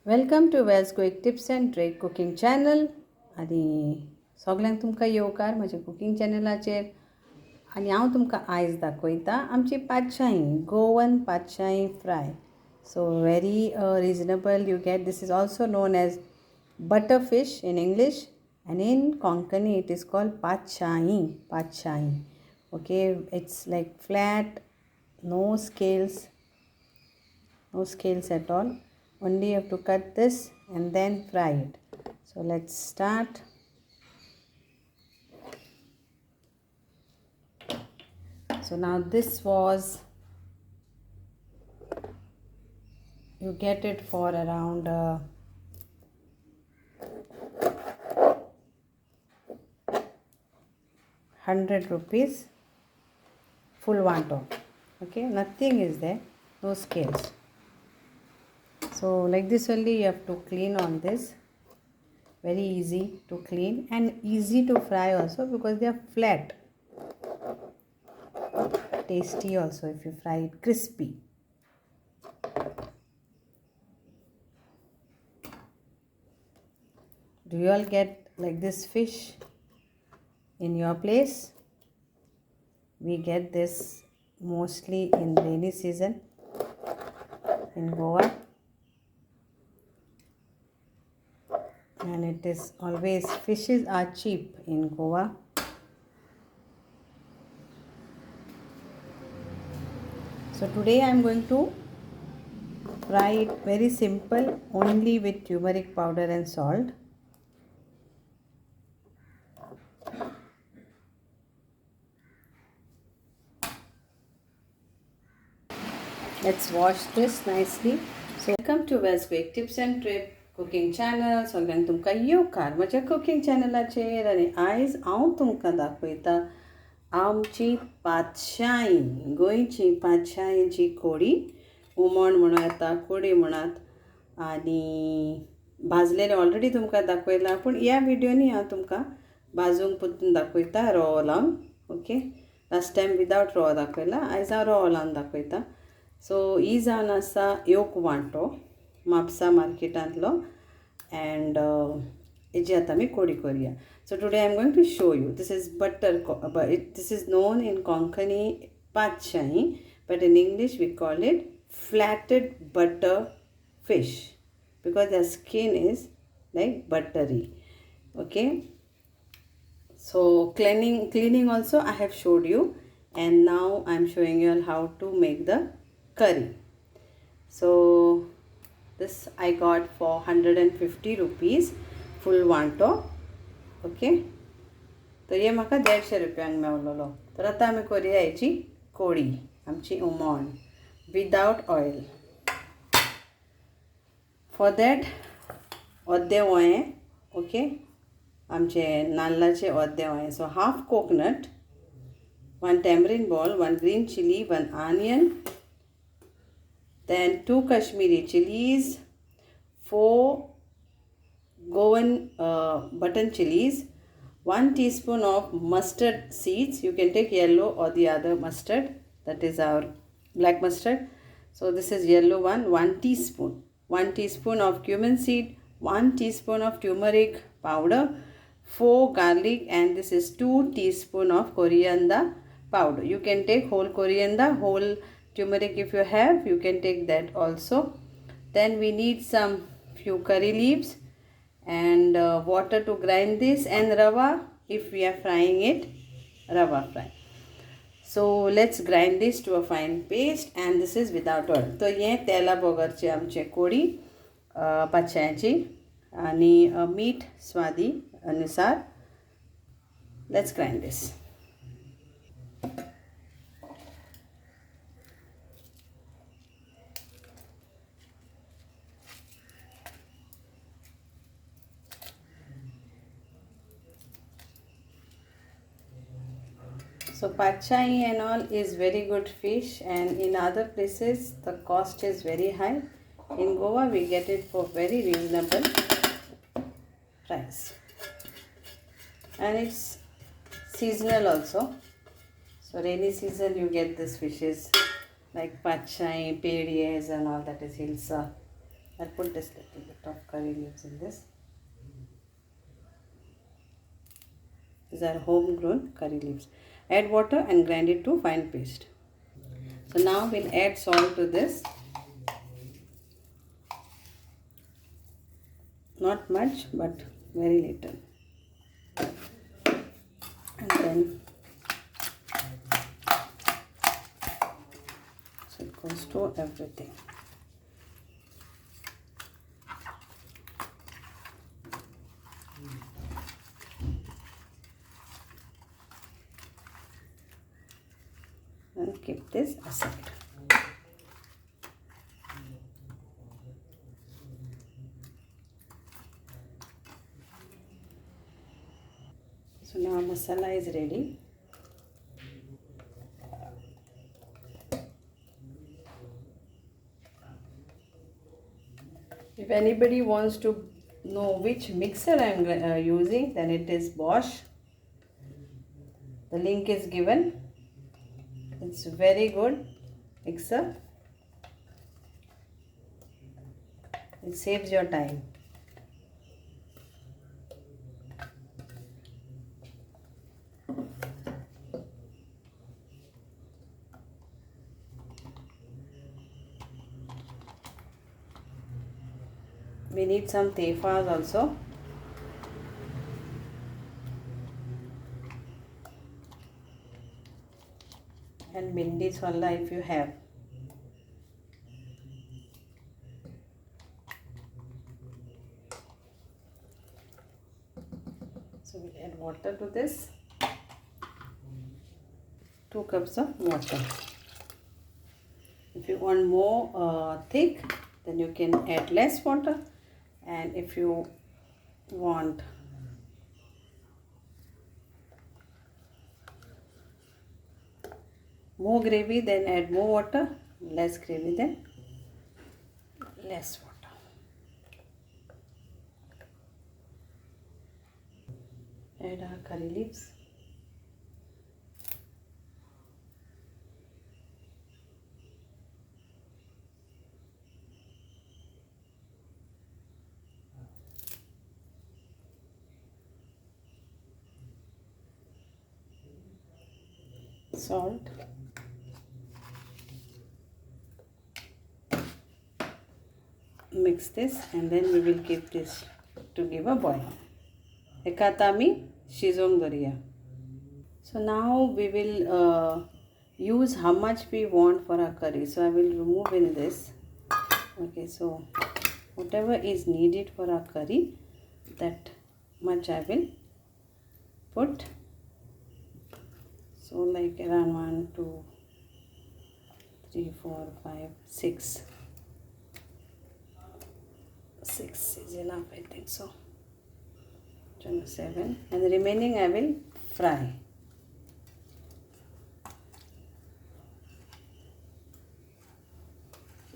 Welcome to Wells quick tips and trick cooking channel. आणि सगळ्यांक तुमकां येवकार म्हज्या कुकिंग चॅनलाचेर. आनी हांव तुमकां आयज दाखयता आमची पातशायी गोवन पातशायी fry. So very reasonable you get. This is also known as butter fish in English, and in Konkani it is called Patshayee. Okay, it's like flat, no scales at all. Only you have to cut this and then fry it. So let's start. So now this was, you get it for around 100 rupees, full wanto. Okay, nothing is there, no scales. So like this only you have to clean on this. Very easy to clean and easy to fry also because they are flat. Tasty also if you fry it crispy. Do you all get like this fish in your place? We get this mostly in rainy season in Goa, and it is always, fishes are cheap in Goa. So today I am going to fry it very simple, only with turmeric powder and salt. Let's wash this nicely. So welcome to Wells Quick Tips and Tricks cooking channel. सगळ्यांक तुमकां येवकार म्हज्या cooking चॅनलाचेर. आनी आयज हांव तुमकां दाखयता आमची पातशायी, गोंयची पातशायेची कोडी. हुमण म्हणूं येता, कोडी म्हणत. आनी भाजलेले ऑलरेडी तुमकां दाखयला, पूण ह्या विडियोनी हांव तुमकां भाजूंक परतून दाखयता रवो लावन. ओके, लास्ट टायम विदावट रवो दाखयला, आयज हांव रवो लावन दाखयता. सो ही जावन आसा एक वांटो म्हापसा मार्केटांतलो, एंड हेजी आतां आमी कोडी करया. So today I am going to show you. This is this is known in Konkani Patshayee, but in English we call it flatted butter fish because their skin is like buttery. Okay. So cleaning also I have showed you, and now I am showing you how to make the curry. So this I got for 150 rupees, full wanto. Okay, तर हे म्हाका 150 रुपयांक मेळ्ळलो. तर आतां आमी करुया हेची कोडी, आमची हुमण विदावट ऑयल. फॉर दॅट अर्दें वोयें, ओके, आमचे नाल्लाचे अर्दें वोयें. So half coconut, 1 tamarind ball, 1 green chili, 1 onion, then 2 Kashmiri chilies, 4 Goan button chilies, 1 teaspoon of mustard seeds. You can take yellow or the other mustard, that is our black mustard. So this is yellow one, 1 teaspoon. 1 teaspoon of cumin seed, 1 teaspoon of turmeric powder, 4 garlic, and this is 2 teaspoon of coriander powder. You can take whole coriander, whole turmeric if you have, you can take that also. Then we need some few curry leaves and water to grind this, and rava if we are frying it, rava fry. So let's grind this to a fine paste, and this is without oil. So ये तेला बगरचे आमचे कोडी पातशायेची, आणि मीठ स्वादी अनुसार. Let's grind this. So Patshayee and all is very good fish, and in other places the cost is very high. In Goa we get it for very reasonable price, and it's seasonal also. So rainy season you get these fishes like Patshayee, pediyes and all, that is hilsa. I'll put this little bit of curry leaves in this. These are homegrown curry leaves. Add water and grind it to fine paste. So now we'll add salt to this. Not much, but very little. And then so it goes to everything. And keep this aside. So now masala is ready. If anybody wants to know which mixer I am using, then it is Bosch. The link is given. It's very good mixer. It saves your time. We need some tefas also. And bindi cholla if you have. So we'll add water to this. 2 cups of water. If you want more thick, then you can add less water. And if you want more gravy, then add more water. Less gravy, then less water. Add our curry leaves. Salt. Mix this and then we will keep this to give a boil. Ekatami shizongdoria. So now we will use how much we want for our curry. So I will remove in this. Okay, so whatever is needed for our curry, that much I will put. So like around 1, 2, 3, 4, 5, 6. 6 is enough, I think so. 7. And the remaining I will fry.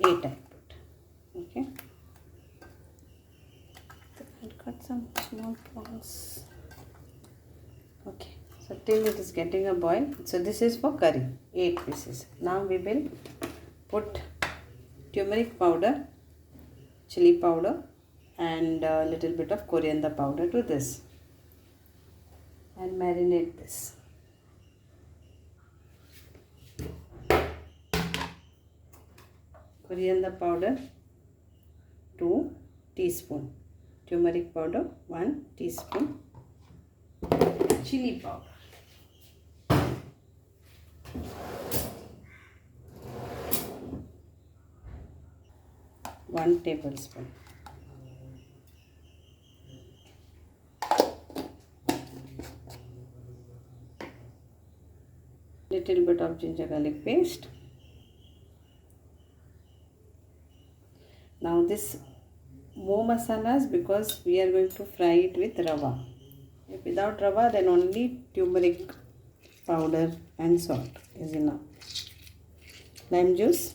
I put. Okay. I'll cut some small prawns. Okay. So till it is getting a boil. So this is for curry. 8 pieces. Now we will put turmeric powder, chili powder, and a little bit of coriander powder to this. And marinate this. Coriander powder 2 teaspoon, turmeric powder 1 teaspoon, chili powder 1 tablespoon. Little bit of ginger garlic paste. Now this more masalas because we are going to fry it with rava. If without rava, then only turmeric powder and salt is enough. Lime juice.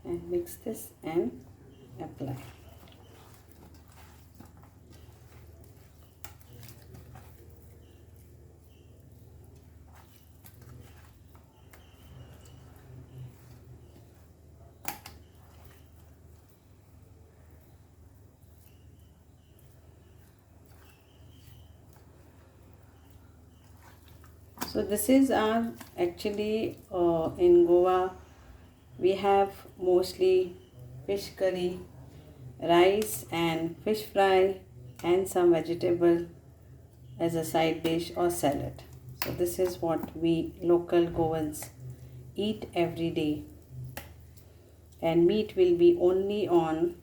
And mix this and apply. So this is our actually in Goa we have mostly fish curry, rice and fish fry and some vegetable as a side dish or salad. So this is what we local Goans eat every day, and meat will be only on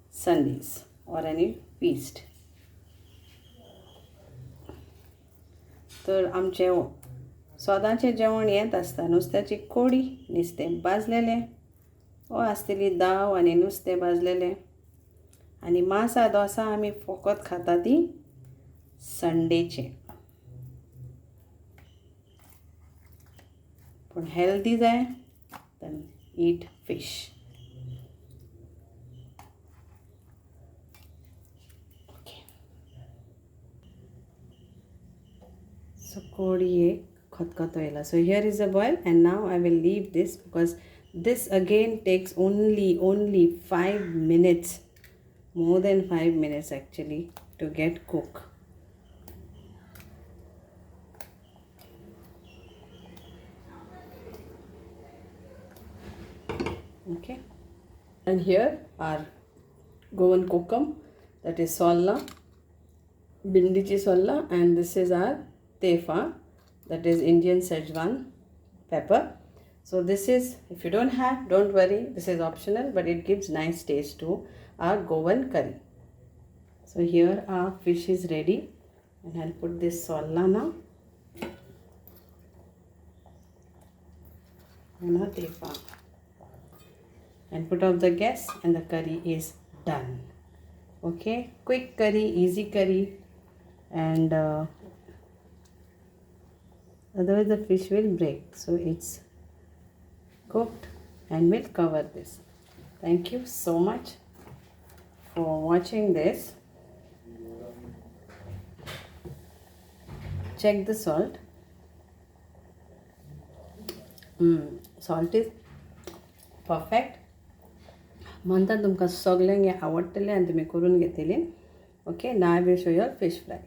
Sundays or any feast. तर आमचे सदांचें जेवण हेंच आसता, नुस्त्याची कोडी, नुस्तें भाजलेलें वो आसतली दाव आनी नुस्तें भाजलेलें. आनी मासा दोसा आमी फकत खाता ती संडेचे. पूण हेल्दी जाय then eat fish. Okay. So kodi ek khotkhotayla. So here is a boil, and now I will leave this because this again takes only 5 minutes, more than 5 minutes actually, to get cooked. Okay, and here are Goan kokum, that is solla, bindichi solla, and this is our tefa, that is Indian Szechuan pepper. So this is, if you don't have, don't worry, this is optional, but it gives nice taste to our Goan curry. So here our fish is ready, and I'll put this solla now and our tefa, and put off the gas, and the curry is done. Okay, quick curry, easy curry, and otherwise the fish will break. So it's cooked, and we'll cover this. Thank you so much for watching this. Check the salt. Salt is perfect. म्हणता तुमकां सगळ्यांक आवडटलें आनी तुमी करून घेतलें. Okay, now I will show you fish fry.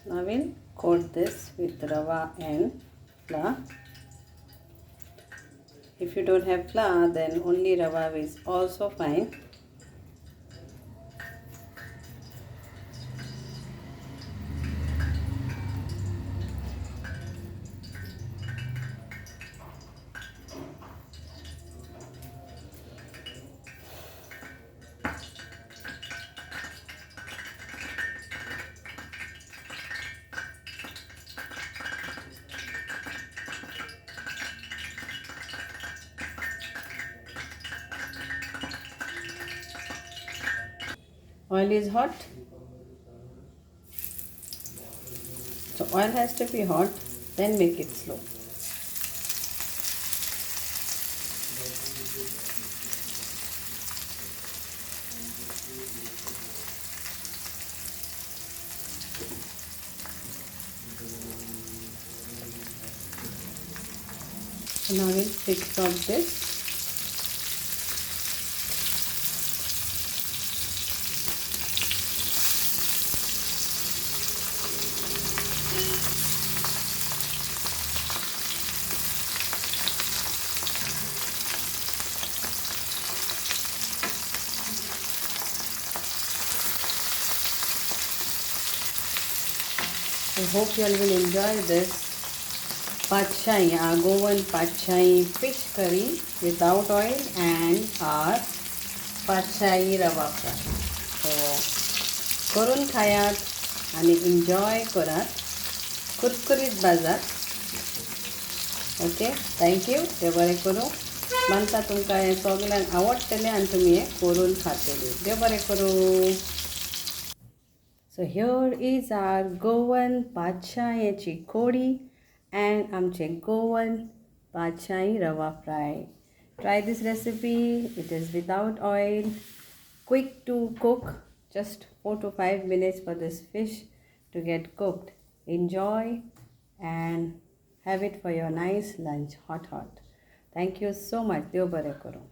Now we'll coat this with rava and flour. If you don't have flour, then only rava is also fine. Oil is hot. So oil has to be hot, then make it slow. So now we'll fix up this. I hope you all will enjoy this patshayee, our Goan Patshayee fish curry without oil and our patshayee rava fry. So korun khayat आणि enjoy करात, कुरकुरीत बाजात. Okay, thank you. देव बरें करूं. मानता तुमकां हें सगळ्यांक आवडटलें आनी तुमी हें करून खातलीं. देव बरें करूं. So here is our Goan Patshayeeची कोडी and आमचे Goan Patshayee rava fry. Try this recipe. It is without oil, quick to cook, just 4 to 5 minutes for this fish to get cooked. Enjoy and have it for your nice lunch, hot. Thank you so much. Dev bare karo.